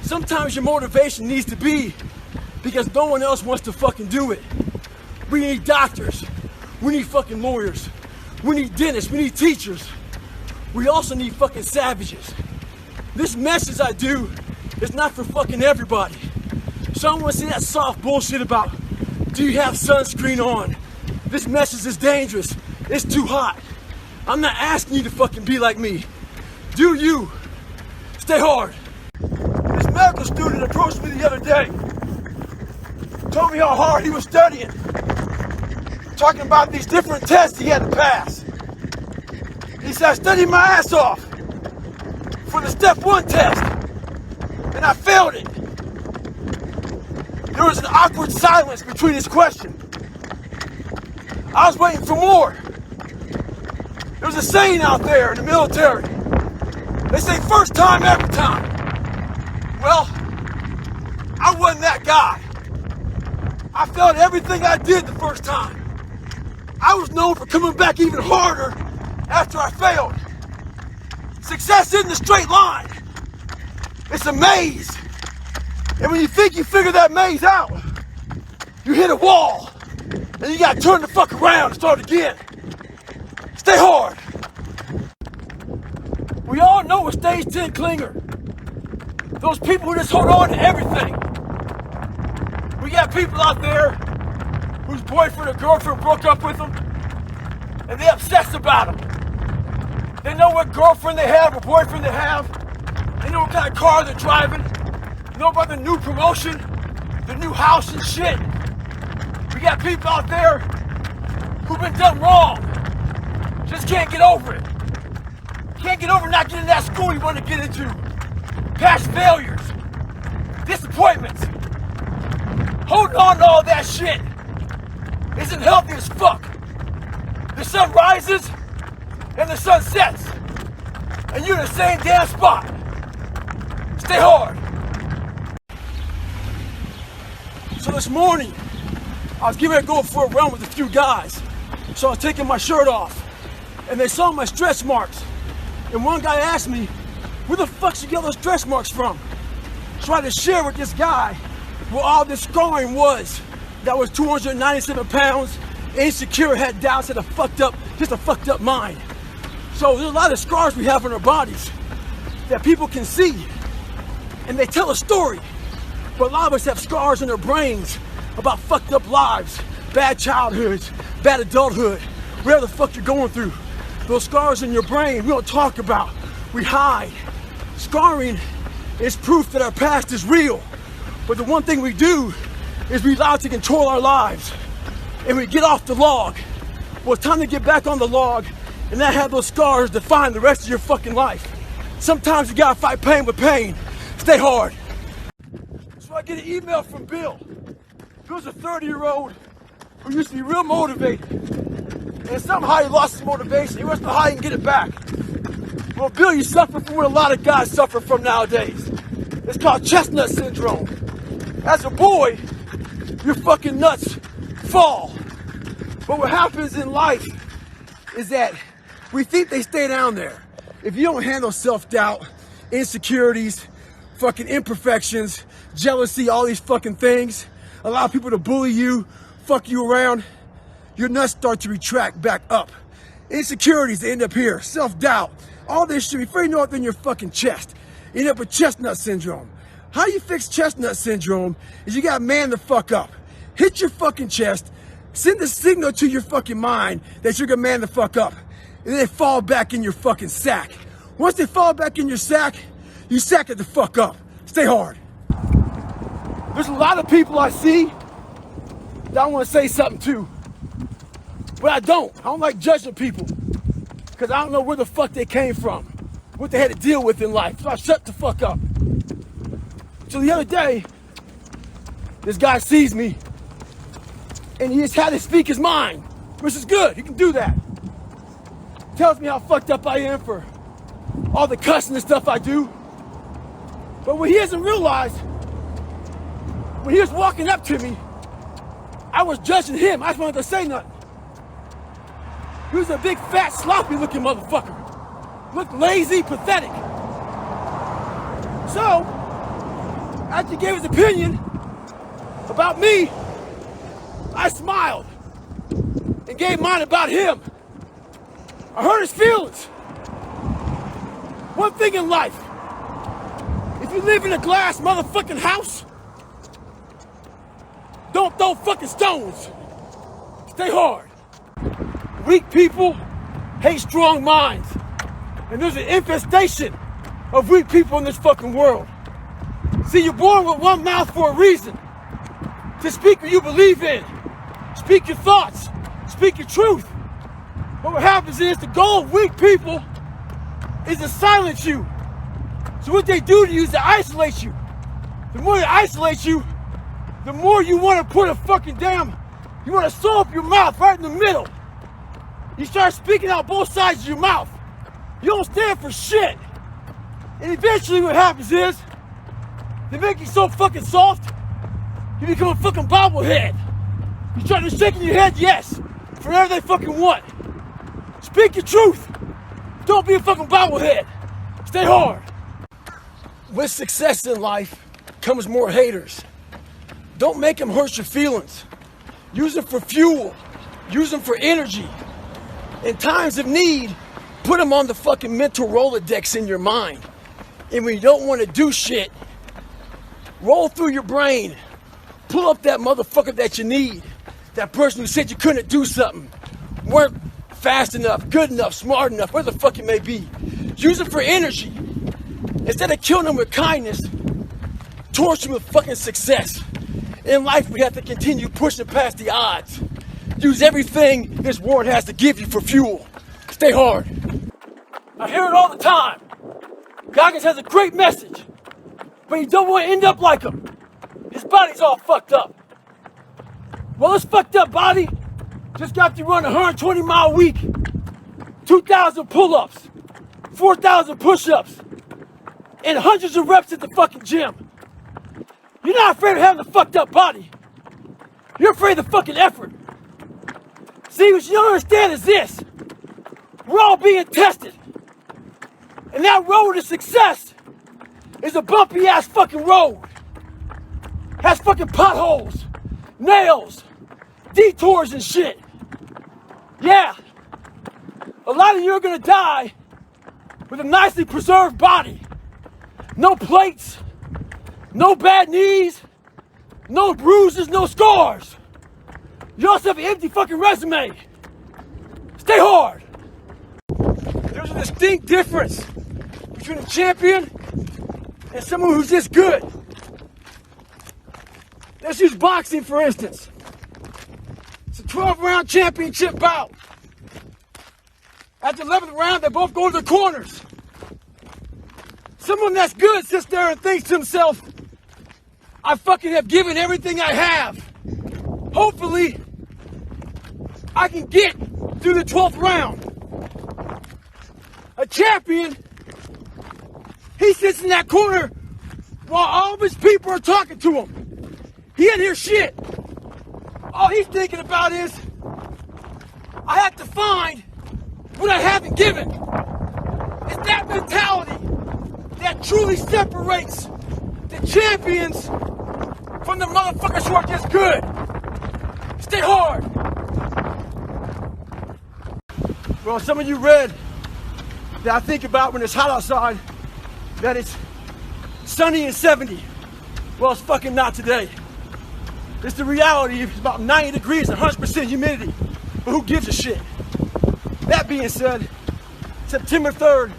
Sometimes your motivation needs to be because no one else wants to fucking do it. We need doctors. We need fucking lawyers. We need dentists. We need teachers. We also need fucking savages. This message I do is not for fucking everybody. So I don't want to see that soft bullshit about, do you have sunscreen on? This message is dangerous. It's too hot. I'm not asking you to fucking be like me. Do you. Stay hard. This medical student approached me the other day. Told me how hard he was studying. Talking about these different tests he had to pass. He said, "I studied my ass off for the step 1 test, and I failed it." There was an awkward silence between his question. I was waiting for more. There's a saying out there in the military. They say first time, every time. Well, I wasn't that guy. I failed everything I did the first time. I was known for coming back even harder after I failed. Success isn't a straight line. It's a maze. And when you think you figure that maze out, you hit a wall. And you gotta turn the fuck around and start again. Stay hard. We all know a stage 10 clinger. Those people who just hold on to everything. We got people out there whose boyfriend or girlfriend broke up with them, and they obsess about them. They know what girlfriend they have or boyfriend they have. They know what kind of car they're driving. They know about the new promotion, the new house and shit. We got people out there who've been done wrong. Just can't get over it. Can't get over not getting that school you want to get into. Past failures. Disappointments. Holding on to all that shit isn't healthy as fuck. The sun rises and the sun sets, and you're in the same damn spot. Stay hard. So this morning, I was getting ready to go for a run with a few guys. So I was taking my shirt off, and they saw my stretch marks. And one guy asked me, "Where the fuck did you get those stretch marks from?" So I had to share with this guy where all this scarring was. That was 297 pounds, insecure, had doubts, had a fucked up mind. So there's a lot of scars we have on our bodies that people can see, and they tell a story. But a lot of us have scars in our brains about fucked up lives, bad childhoods, bad adulthood, whatever the fuck you're going through. Those scars in your brain we don't talk about, we hide. Scarring is proof that our past is real. But the one thing we do is we allow it to control our lives. And we get off the log. Well, it's time to get back on the log and not have those scars define the rest of your fucking life. Sometimes you gotta fight pain with pain. Stay hard. So I get an email from Bill. Bill's a 30-year-old who used to be real motivated. And somehow he lost his motivation. He wants to know how he can get it back. Well, Bill, you suffer from what a lot of guys suffer from nowadays. It's called chestnut syndrome. As a boy, your fucking nuts fall. But what happens in life is that we think they stay down there. If you don't handle self-doubt, insecurities, fucking imperfections, jealousy, all these fucking things, allow people to bully you, fuck you around, your nuts start to retract back up. Insecurities, they end up here. Self-doubt, all this shit, before you know it, they're in your fucking chest. You end up with chestnut syndrome. How you fix chestnut syndrome is you gotta man the fuck up. Hit your fucking chest, send a signal to your fucking mind that you're gonna man the fuck up. And then they fall back in your fucking sack. Once they fall back in your sack, you sack it the fuck up. Stay hard. There's a lot of people I see that I want to say something to, but I don't. I don't like judging people because I don't know where the fuck they came from, what they had to deal with in life. So I shut the fuck up. So the other day, this guy sees me and he just had to speak his mind, which is good. He can do that. Tells me how fucked up I am for all the cussing and stuff I do. But what he hasn't realized, when he was walking up to me, I was judging him. I just wanted to say nothing. He was a big, fat, sloppy looking motherfucker. Looked lazy, pathetic. So, after he gave his opinion about me, I smiled and gave mine about him. I hurt his feelings. One thing in life, if you live in a glass motherfucking house, don't throw fucking stones. Stay hard. Weak people hate strong minds. And there's an infestation of weak people in this fucking world. See, you're born with one mouth for a reason. To speak what you believe in. Speak your thoughts. Speak your truth. But what happens is the goal of weak people is to silence you. So what they do to you is to isolate you. The more they isolate you, the more you want to put a fucking you want to sew up your mouth right in the middle. You start speaking out both sides of your mouth. You don't stand for shit. And eventually what happens is, they make you so fucking soft, you become a fucking bobblehead. You start to shaking your head yes, for whatever they fucking want. Speak your truth. Don't be a fucking bobblehead. Stay hard. With success in life comes more haters. Don't make them hurt your feelings. Use them for fuel. Use them for energy. In times of need, put them on the fucking mental Rolodex in your mind. And when you don't want to do shit, roll through your brain. Pull up that motherfucker that you need. That person who said you couldn't do something. Weren't fast enough, good enough, smart enough, where the fuck it may be. Use it for energy. Instead of killing them with kindness, torch them with fucking success. In life, we have to continue pushing past the odds. Use everything this world has to give you for fuel. Stay hard. I hear it all the time. Goggins has a great message, but you don't want to end up like him. His body's all fucked up. Well, this fucked up body just got you run a 120-mile week, 2,000 pull-ups, 4,000 push-ups, and hundreds of reps at the fucking gym. You're not afraid of having a fucked up body. You're afraid of the fucking effort. See, what you don't understand is this. We're all being tested. And that road to success is a bumpy ass fucking road. Has fucking potholes, nails, detours and shit. Yeah. A lot of you are gonna die with a nicely preserved body. No plates, no bad knees, no bruises, no scars. You also have an empty fucking resume. Stay hard. There's a distinct difference between a champion and someone who's just good. Let's use boxing, for instance. It's a 12-round championship bout. At the 11th round, they both go to the corners. Someone that's good sits there and thinks to himself, I fucking have given everything I have. Hopefully, I can get through the 12th round. A champion, he sits in that corner while all of his people are talking to him. He didn't hear shit. All he's thinking about is, I have to find what I haven't given. It's that mentality that truly separates the champions from the motherfuckers who are just good. Stay hard. Well, some of you read that I think about when it's hot outside, that it's sunny and 70. Well, it's fucking not today. It's the reality. It's about 90 degrees and 100% humidity. But who gives a shit? That being said, September 3rd,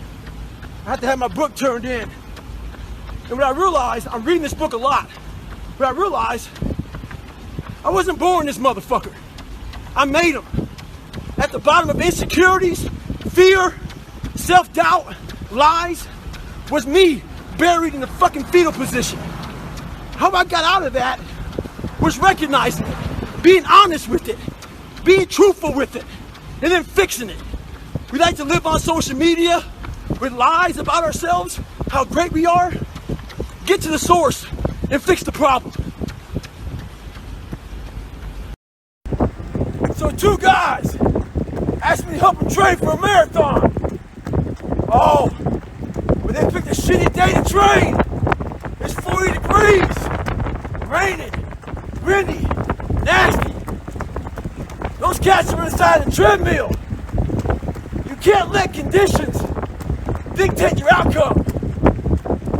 I have to have my book turned in. And what I realized, I'm reading this book a lot, but I realized I wasn't born this motherfucker. I made him. At the bottom of insecurities, fear, self-doubt, lies, was me buried in the fucking fetal position. How I got out of that was recognizing it. being honest with it, being truthful with it, and then fixing it. We like to live on social media with lies about ourselves, how great we are. Get to the source and fix the problem. So 2 guys asked me to help them train for a marathon. Oh, but they picked a shitty day to train. It's 40 degrees, raining, windy, nasty. Those cats are inside the treadmill. You can't let conditions dictate your outcome.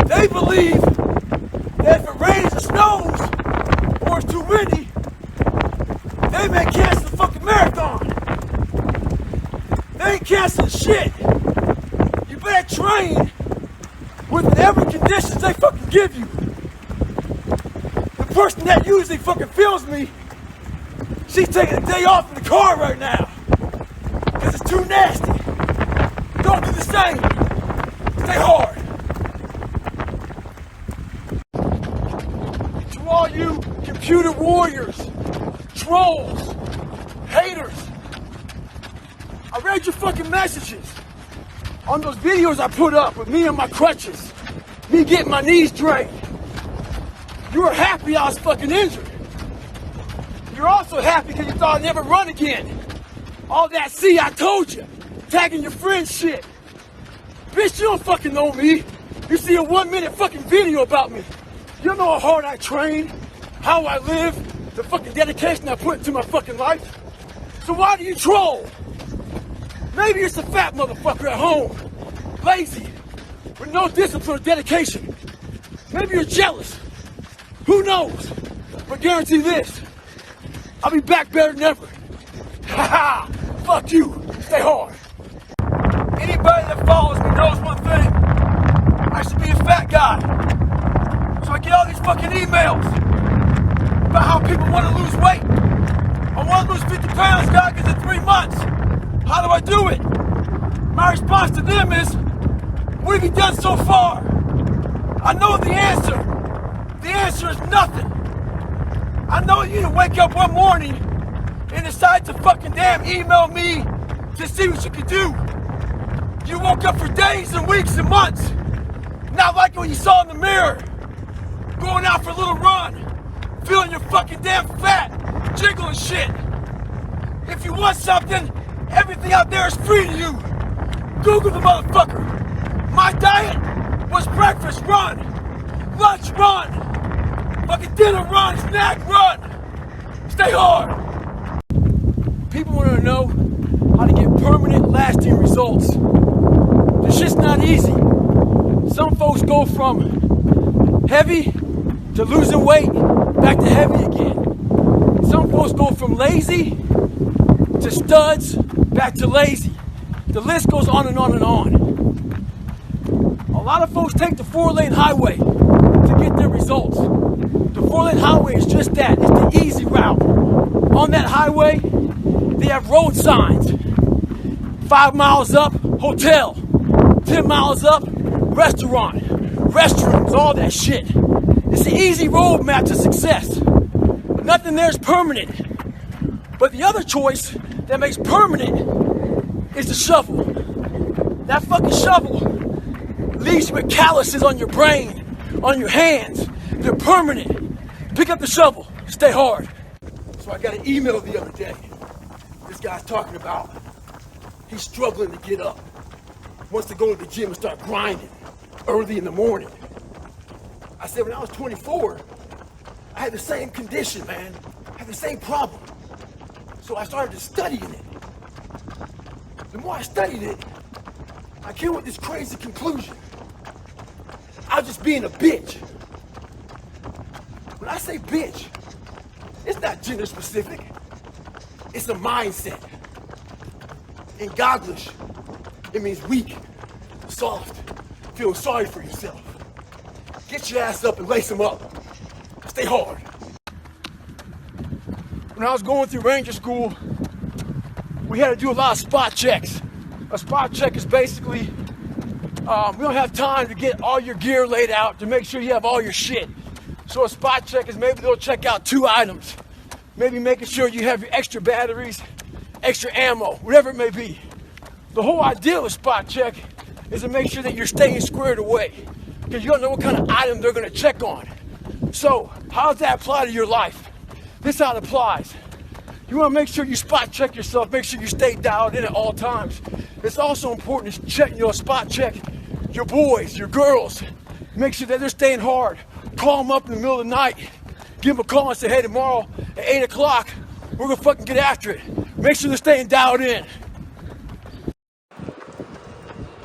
They believe that if it rains or snows, or it's too windy, they may cancel the fucking marathon. They ain't canceling shit. You better train with whatever conditions they fucking give you. The person that usually fucking fills me, she's taking a day off in the car right now. Because it's too nasty. Don't do the same. Stay hard. To all you computer warriors, trolls, haters, I read your fucking messages on those videos I put up with me and my crutches, me getting my knees drained. You were happy I was fucking injured. You're also happy because you thought I'd never run again. All that, see, I told you, tagging your friends shit. Bitch, you don't fucking know me. You see a 1-minute fucking video about me. You don't know how hard I train, how I live, the fucking dedication I put into my fucking life. So why do you troll? Maybe it's a fat motherfucker at home, lazy, with no discipline or dedication. Maybe you're jealous. Who knows? But guarantee this, I'll be back better than ever. Ha ha! Fuck you. Stay hard. Anybody that follows me knows one thing. I used to be a fat guy. So I get all these fucking emails about how people want to lose weight. I want to lose 50 pounds, God, because in 3 months. How do I do it? My response to them is, what have you done so far? I know the answer. The answer is nothing. I know you didn't wake up one morning and decide to fucking damn email me to see what you could do. You woke up for days and weeks and months, not like what you saw in the mirror, going out for a little run, feeling your fucking damn fat, jiggling shit. If you want something, everything out there is free to you. Google the motherfucker. My diet was breakfast run, lunch run, fucking dinner run, snack run. Stay hard. People want to know how to get permanent, lasting results. This shit's not easy. Some folks go from heavy to losing weight, back to heavy again. Some folks go from lazy to studs, back to lazy. The list goes on and on and on. A lot of folks take the 4-lane highway to get their results. The 4-lane highway is just that. It's the easy route. On that highway, they have road signs. 5 miles up, hotel. 10 miles up, restaurant. Restrooms, all that shit. It's the easy roadmap to success. But nothing there is permanent. But the other choice that makes permanent is the shovel. That fucking shovel leaves you with calluses on your brain, on your hands. They're permanent. Pick up the shovel. Stay hard. So I got an email the other day. This guy's talking about he's struggling to get up. Wants to go to the gym and start grinding early in the morning. I said, when I was 24, I had the same condition, man. I had the same problem. So I started studying it. The more I studied it, I came with this crazy conclusion. I was just being a bitch. When I say bitch, it's not gender specific. It's a mindset. In Gogglish, it means weak, soft, feel sorry for yourself. Get your ass up and lace them up. Stay hard. When I was going through Ranger School, we had to do a lot of spot checks. A spot check is basically, we don't have time to get all your gear laid out to make sure you have all your shit. So a spot check is maybe they'll check out 2 items. maybe making sure you have your extra batteries, extra ammo, whatever it may be. The whole idea of a spot check is to make sure that you're staying squared away, because you don't know what kind of item they're going to check on. So, how does that apply to your life? This is how it applies. You want to make sure you spot check yourself, make sure you stay dialed in at all times. It's also important to check, spot check your boys, your girls. Make sure that they're staying hard. Call them up in the middle of the night. Give them a call and say, hey, tomorrow at 8 o'clock, we're going to fucking get after it. Make sure they're staying dialed in.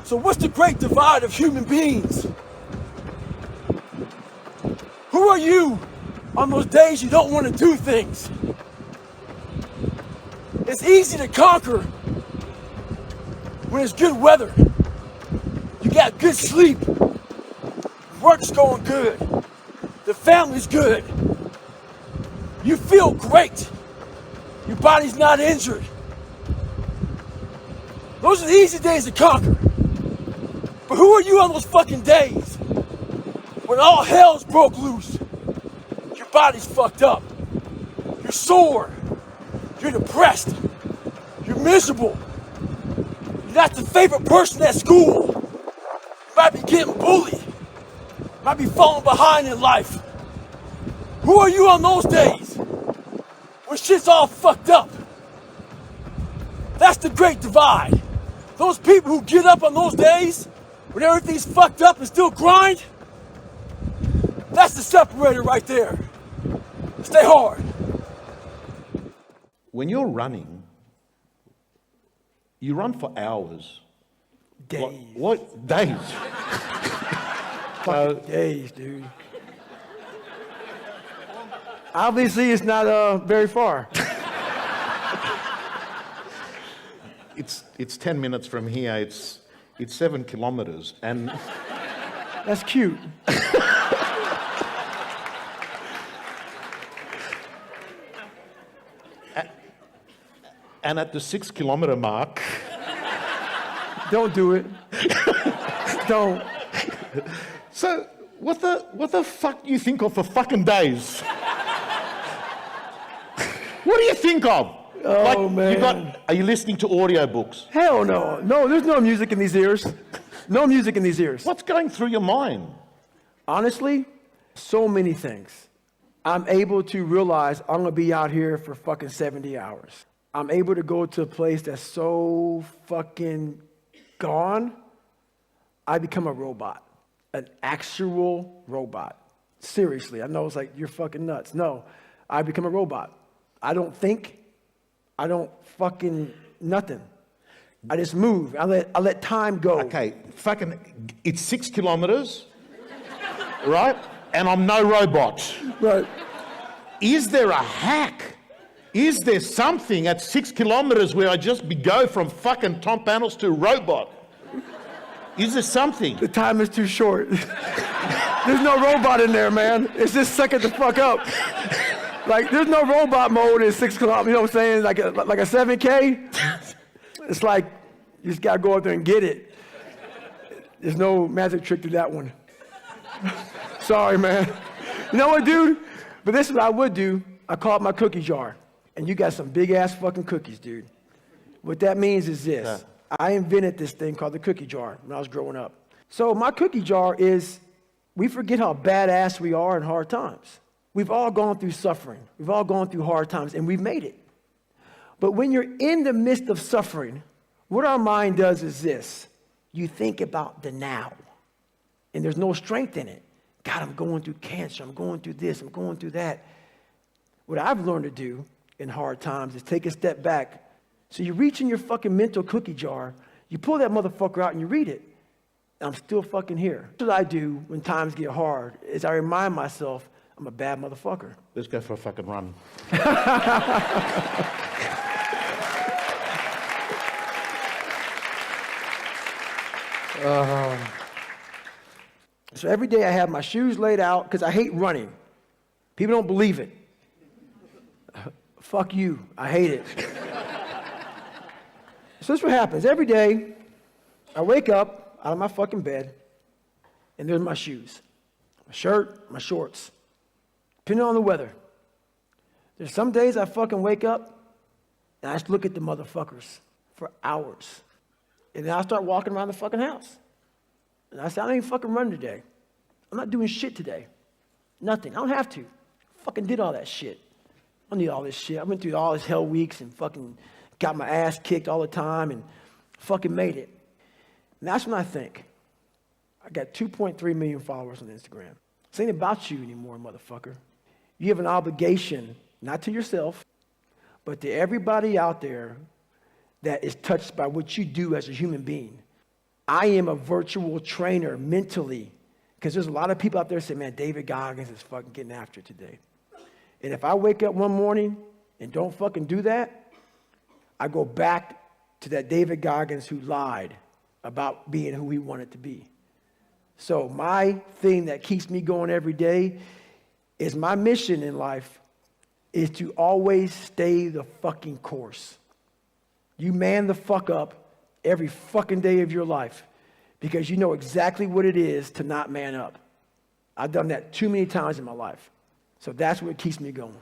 So what's the great divide of human beings? Who are you on those days you don't want to do things? It's easy to conquer when it's good weather. You got good sleep. Work's going good. The family's good. You feel great. Your body's not injured. Those are the easy days to conquer. But who are you on those fucking days when all hell's broke loose? Your body's fucked up. You're sore. You're depressed. You're miserable. You're not the favorite person at school. You might be getting bullied. You might be falling behind in life. Who are you on those days when shit's all fucked up? That's the great divide. Those people who get up on those days when everything's fucked up and still grind, that's the separator right there. Stay hard. When you're running, you run for hours. Days. What days? Days, dude. Obviously, it's not very far. It's 10 minutes from here. It's 7 kilometers, and That's cute. and at the 6 kilometer mark. Don't do it. Don't. So what the fuck do you think of for fucking days? What do you think of? Oh, man. Are you listening to audiobooks? Hell no. No, there's no music in these ears. No music in these ears. What's going through your mind? Honestly, so many things. I'm able to realize I'm gonna be out here for fucking 70 hours. I'm able to go to a place that's so fucking gone, I become a robot. An actual robot. Seriously, I know it's like, you're fucking nuts. No, I become a robot. I don't think. I don't fucking nothing. I just move. I let time go. Okay, it's 6 kilometers, right? And I'm no robot. Right. Is there a hack? Is there something at 6 kilometers where I just go from fucking Tom Panels to robot? Is there something? The time is too short. There's no robot in there, man. It's just sucking the fuck up. Like, there's no robot mode in 6 kilometers, you know what I'm saying? Like a 7K. It's like, you just gotta go out there and get it. There's no magic trick to that one. Sorry, man. You know what, dude? But this is what I would do. I call it my cookie jar. And you got some big ass fucking cookies, dude. What that means is this. Yeah. I invented this thing called the cookie jar when I was growing up. So my cookie jar is, we forget how badass we are in hard times. We've all gone through suffering. We've all gone through hard times, and we've made it. But when you're in the midst of suffering, what our mind does is this. You think about the now, and there's no strength in it. God, I'm going through cancer. I'm going through this. I'm going through that. What I've learned to do in hard times is take a step back. So you reach in your fucking mental cookie jar, you pull that motherfucker out and you read it. I'm still fucking here. What I do when times get hard is I remind myself I'm a bad motherfucker. Let's go for a fucking run. So every day I have my shoes laid out because I hate running. People don't believe it. Fuck you. I hate it. So this is what happens. Every day I wake up out of my fucking bed and there's my shoes. My shirt, my shorts. Depending on the weather. There's some days I fucking wake up and I just look at the motherfuckers for hours. And then I start walking around the fucking house. And I say, I don't even fucking run today. I'm not doing shit today. Nothing. I don't have to. Fucking did all that shit. I don't need all this shit. I went through all these hell weeks and fucking got my ass kicked all the time and fucking made it. And that's when I think, I got 2.3 million followers on Instagram. This ain't about you anymore, motherfucker. You have an obligation, not to yourself, but to everybody out there that is touched by what you do as a human being. I am a virtual trainer mentally, because there's a lot of people out there saying, man, David Goggins is fucking getting after it today. And if I wake up one morning and don't fucking do that, I go back to that David Goggins who lied about being who he wanted to be. So my thing that keeps me going every day is my mission in life is to always stay the fucking course. You man the fuck up every fucking day of your life because you know exactly what it is to not man up. I've done that too many times in my life. So that's what keeps me going.